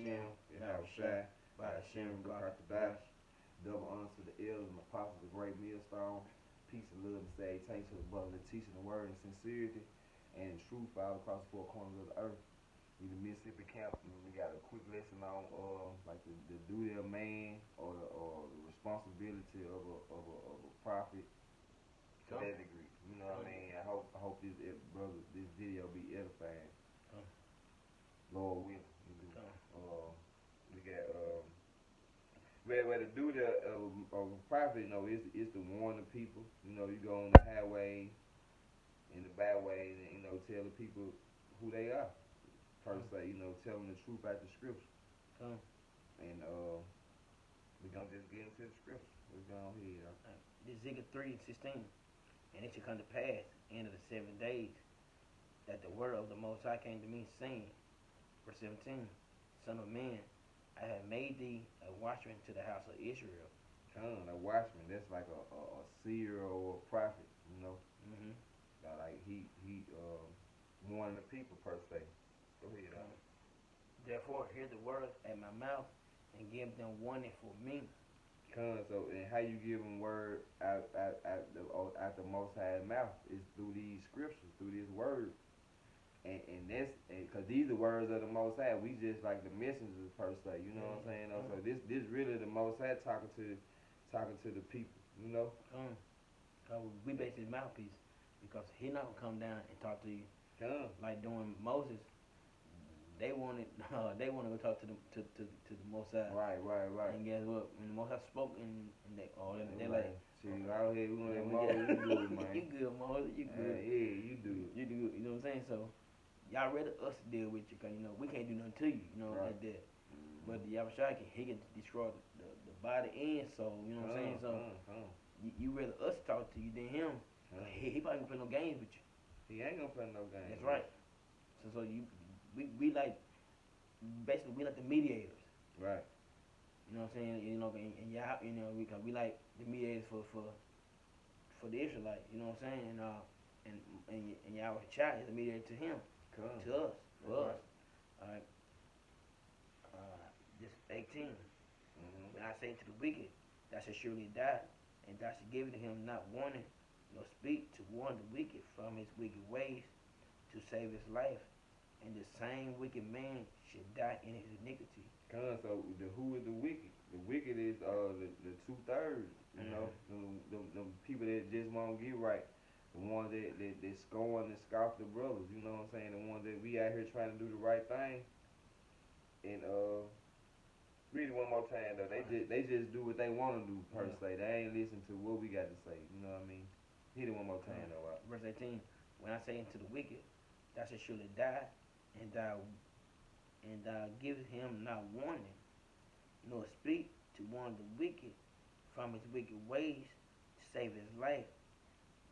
Shem, Yahweh Shai, by Hashem, Rakatabash. Double honor to the elders and apostles of the great millstone. Peace and love and salutation to the brothers that teaching the word in sincerity and in truth all across the four corners of the earth. We the Mississippi camp, and we got a quick lesson on like the duty of man or the responsibility of a prophet to that degree. You know what I mean? I hope this brother this video be edifying. Lord willing. We got where the duty of a prophet, is to warn the people. You go on the highway and the byways and tell the people who they are. Per se, tell them the truth about the scripture. And we're gonna just get into the scripture. We're going here. Ezekiel 3:16. And it shall come to pass, end of the 7 days, that the word of the Most High came to me, saying, verse 17, Son of man, I have made thee a watchman to the house of Israel. A watchman, that's like a seer or a prophet, Mm-hmm. Like he warning the people per se. Go ahead. Therefore, hear the word at my mouth and give them warning for me. So and how you give them word out the Most High's mouth is through these scriptures, through this word, and that's because these are words of the Most High. We just like the messengers per se, you know what I'm saying? So this really the Most High talking to the people, We basically mouthpiece because he not gonna come down and talk to you like doing Moses. They wanted they want to go talk to the Most High. Right. And guess what? When the Most High spoke and they like, see, out here we gonna let Moses, you good, man. You good, Moses, you good. Yeah, you do. You do. You know what I'm saying? So y'all rather us deal with you, cause we can't do nothing to you, right. like that. But the Yahweh Shai he can destroy the body and soul. You know what I'm saying? So you rather us talk to you than him. He probably gonna play no games with you. He ain't gonna play no games. That's right. So we like basically we like the mediators. Right. You know what I'm saying? And y'all, we like the mediators for the Israelites. You know what I'm saying? And Yahweh Shai is a mediator to him, to us, for us. All right. Just 18. When I say to the wicked, thou shalt surely die, and thou shalt give to him not warning, nor speak to warn the wicked from his wicked ways, to save his life. And the same wicked man should die in his iniquity. So who is the wicked? The wicked is the 2/3. The people that just won't get right. The ones that scorn and scoff the brothers. You know what I'm saying? The ones that we out here trying to do the right thing. And read it one more time though. They just do what they want to do per se. They ain't listen to what we got to say. You know what I mean? Hit it one more time though. Verse 18. When I say unto the wicked, thou shalt surely die, and thou give him not warning, nor speak to warn the wicked from his wicked ways to save his life.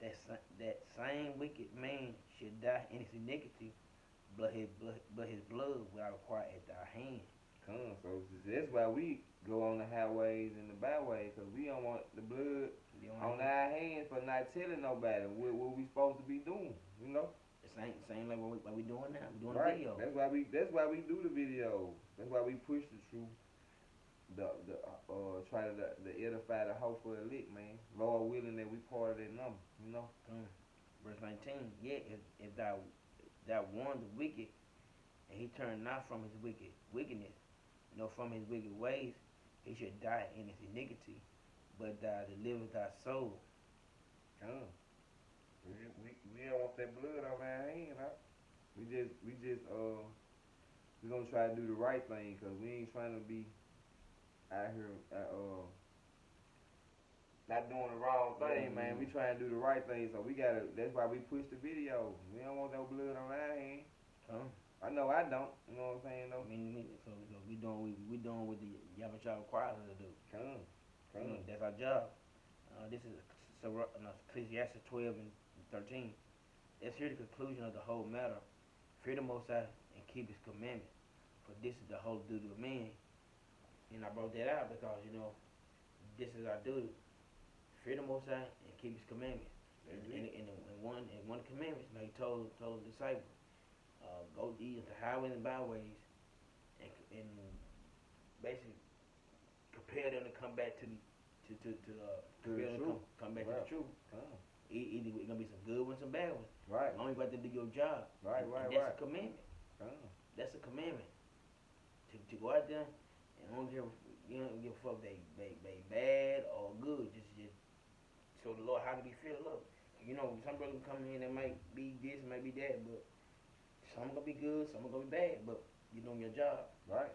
That same wicked man should die in his iniquity, but his blood will I require at thy hand. So that's why we go on the highways and the byways, because we don't want the blood on our hands for not telling nobody what we supposed to be doing, The same like what we doing now. We doing right. a video. That's why we do the video. That's why we push the truth. Try to edify the hope for the elect, man. Lord willing that we part of that number, Verse 19. Yet if thou warn the wicked, and he turn not from his wickedness, nor from his wicked ways, he should die in his iniquity, but thou deliver thy soul. We don't want that blood on our hands, huh? We gonna try to do the right thing, cause we ain't trying to be out here not doing the wrong thing, man. We trying to do the right thing, so that's why we push the video. We don't want no blood on our hands. I know I don't. You know what I'm saying though? So we doing what the Yahweh Shai requires us to do. That's our job. This is Ecclesiastes 12:13. Let's hear the conclusion of the whole matter. Fear the Most High and keep His commandments, for this is the whole duty of man. And I brought that out because this is our duty. Fear the Most High and keep His commandments. And one of the commandments, He told the disciples, go ye into highways and byways and basically compel them to come back to the compel them to truth. come back to Right. the truth. Come. Either it's gonna be some good ones, some bad ones. Right. As long as you got to do your job. Right. And Right. that's Right. a commandment. Come. That's a commandment. To go out there and don't give give a fuck they bad or good. Just so the Lord how to be filled up. You know, some brothers come in that might be this, might be that, but some gonna be good, some gonna be bad. But you know your job, Right.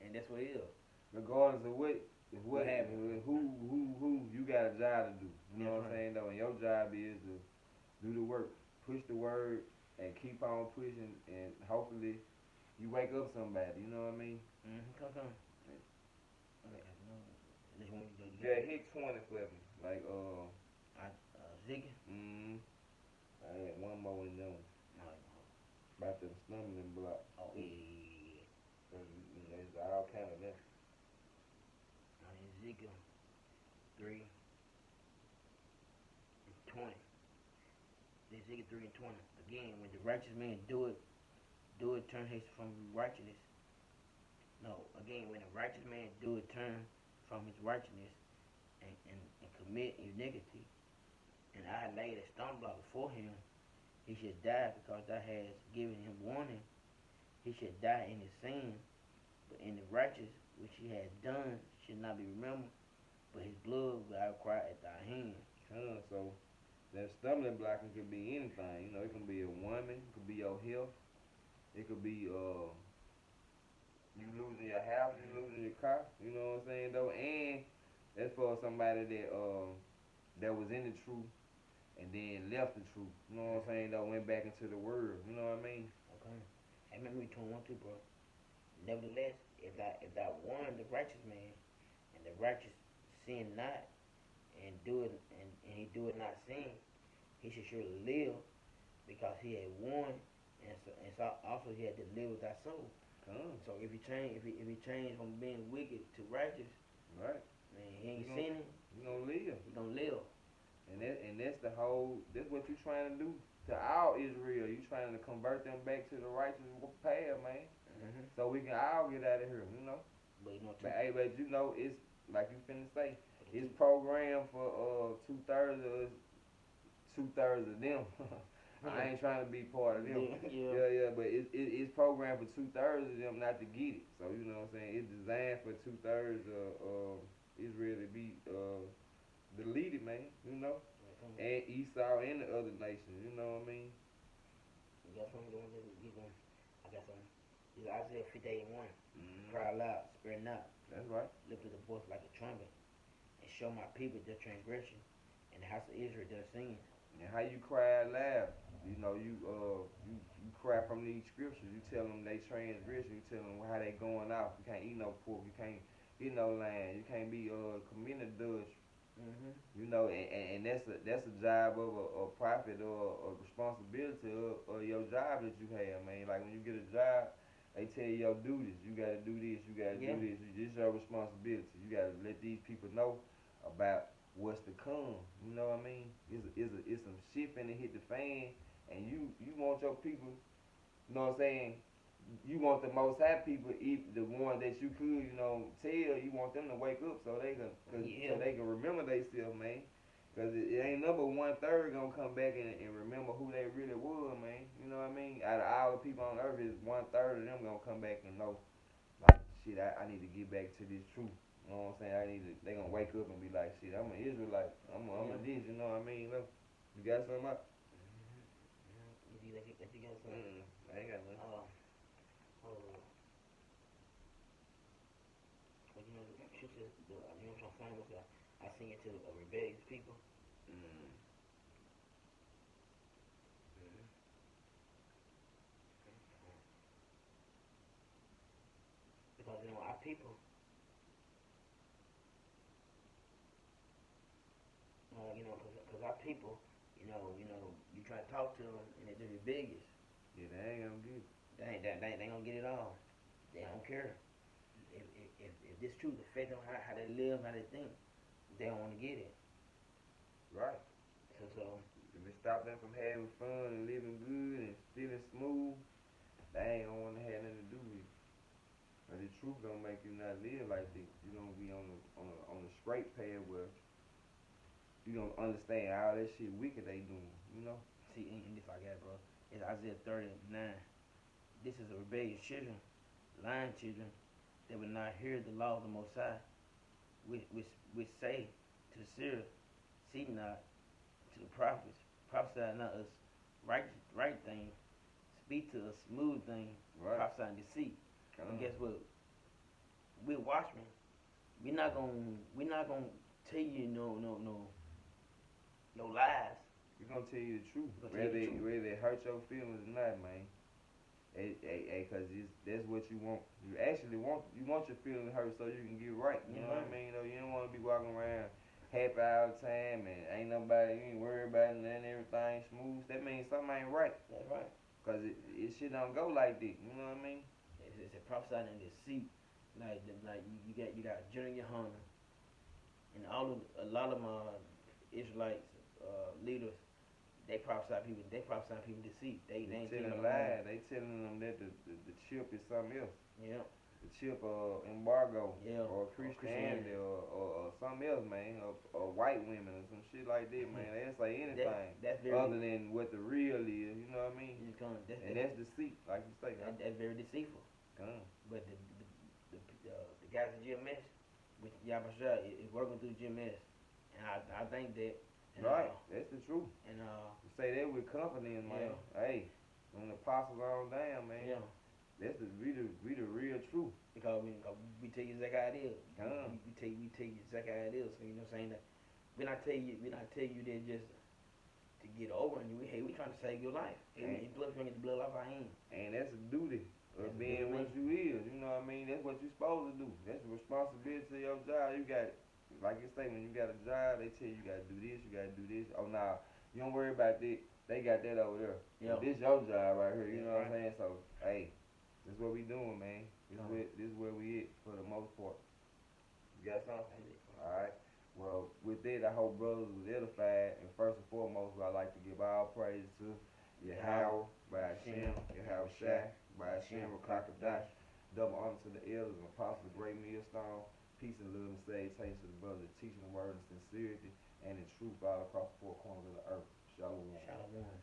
and that's what it is. Regardless of what happened. who you got a job to do. You know what I'm That's right. saying though, and your job is to do the work, push the word, and keep on pushing, and hopefully you wake up somebody. You know what I mean? Come. Okay, no, this one you do. Yeah, hit 20 for me. Like Ziggy. I had one more in them about the stumbling block. Oh yeah. There's all kind of them. Ezekiel 3 and 20. Ezekiel 3 and 20. Again, when the righteous man do it, turn his from righteousness. No, again, when the righteous man do it, turn from his righteousness and commit iniquity, and I laid a stone block before him, he should die because thou hast given him warning. He should die in his sin, but in the righteous which he has done should not be remembered, but his blood will I require at thy hand. So that stumbling block could be anything. You know, it can be a woman, it could be your health, it could be you losing your house, you losing your car. You know what I'm saying though, and that's for somebody that was in the truth and then left the truth. You know what I'm saying though, went back into the world. You know what I mean? Okay. I remember you told one too, bro. Nevertheless, if thou warn the righteous man, and the righteous sin not, and he do it not sin, he should surely live, because he had warned, and so also he had delivered thy soul. So if he change from being wicked to righteous, right, man, he ain't sinning. You gonna live. He gonna live. And that's the whole. That's what you trying to do to all Israel. You trying to convert them back to the righteous path, man. So we can all get out of here, you know. But but you know, it's like you finna say, it's programmed for 2/3 of them. I ain't trying to be part of them. Yeah. But it's programmed for 2/3 of them not to get it. So you know what I'm saying. It's designed for 2/3 of Israel to be deleted, man. You know, and Esau and the other nations. You know what I mean. You got something going on? I got something. This is Isaiah 58:1. Cry aloud, spare not. That's right. Lift up the voice like a trumpet, and show my people their transgression, and the house of Israel their sins. And how you cry out loud? You know, you cry from these scriptures. You tell them they transgression. You tell them how they going off. You can't eat no pork. You can't eat no lamb. You can't be committing adultery. You know, and that's a job of a prophet or a responsibility of your job that you have, man. Like when you get a job, they tell you your duties. You gotta do this. You gotta do this. It's your responsibility. You gotta let these people know about what's to come. You know what I mean? It's some shit finna hit the fan, and you want your people. You know what I'm saying? You want the Most High people, the ones that you could, you know, tell. You want them to wake up so they can remember themselves, man. Cause it ain't number 1/3 gonna come back and remember who they really was, man. You know what I mean? Out of all the people on earth, is 1/3 of them gonna come back and know, like, shit, I need to get back to this truth. You know what I'm saying? They gonna wake up and be like, shit, I'm an Israelite. I'm a this. You know what I mean? Look, you got something up? You got something? I ain't got nothing. But you know, what I'm trying to find was I sing it to a rebellious people. Because you know our people, cause our people, you try to talk to them and they're rebellious. Yeah, they ain't gonna get it. They ain't gonna get it all. They don't care. If this truth affect them, how they live, how they think, they don't want to get it. Right. So if it stop them from having fun and living good and feeling smooth, they ain't gonna want to have nothing to do with it. But the truth don't make you not live like this. You gonna be on the straight path where you gonna understand all that shit wicked they doing. You know. See, and this I got, bro. It's Isaiah 39. This is a rebellious children, lying children, that will not hear the law of the Most High, which say to the seer, see not, to the prophets, prophesy not us right thing, speak to us smooth thing, Right. prophesy deceit. But guess what? We're watchmen. We're not gonna tell you no lies. We gonna tell you the truth. We're gonna tell you the truth. Whether it hurt your feelings or not, man. Cause that's what you want. You actually want your feelings hurt so you can get right. You know what I mean? You don't want to be walking around happy all the time and ain't nobody, you ain't worried about it and everything smooth. That means something ain't right. That's right. Cause it shit don't go like that. You know what I mean? It's a prophesying and deceit. Like you got Junior Hunter and a lot of my Israelites leaders. They prophesy people deceit. They ain't telling lies. They telling them that the chip is something else. Yeah. The chip embargo. Yeah. Or Christianity or something else, man. Or white women or some shit like that, man. They don't say anything that's very, other than what the real is. You know what I mean? That's deceit, like you say. That's very deceitful. But the guys at GMS with Yabashah is working through GMS, and I think that. Right, that's the truth. And you say that with confidence, man. Yeah. Hey, when the apostles on down, man. Yeah. That's the real truth. Because we tell you exactly how it is. We tell you exactly how it is. So you know what I'm saying? That we not tell you that just to get over on you. We trying to save your life. Hey, blood bring the blood off our hands. And that's a duty of being what you is. You know what I mean? That's what you supposed to do. That's the responsibility of your job. You got. Like you say, when you got a job, they tell you gotta do this, you gotta do this. Oh, nah, you don't worry about that. They got that over there. Yeah. This your job right here. You know what I'm saying? So, hey, this is what we doing, man. This is where we at for the most part. You got something? All right. Well, with that, I hope brothers was edified. And first and foremost, I'd like to give all praise to Yahweh, by Hashem, Yahweh Shai, by Hashem, Rakakadash. Double honor to the elders and apostles, the great millstone. Peace and love and salutations to the brothers teaching the word in sincerity and in truth all across the four corners of the earth. Shalom. Shalom.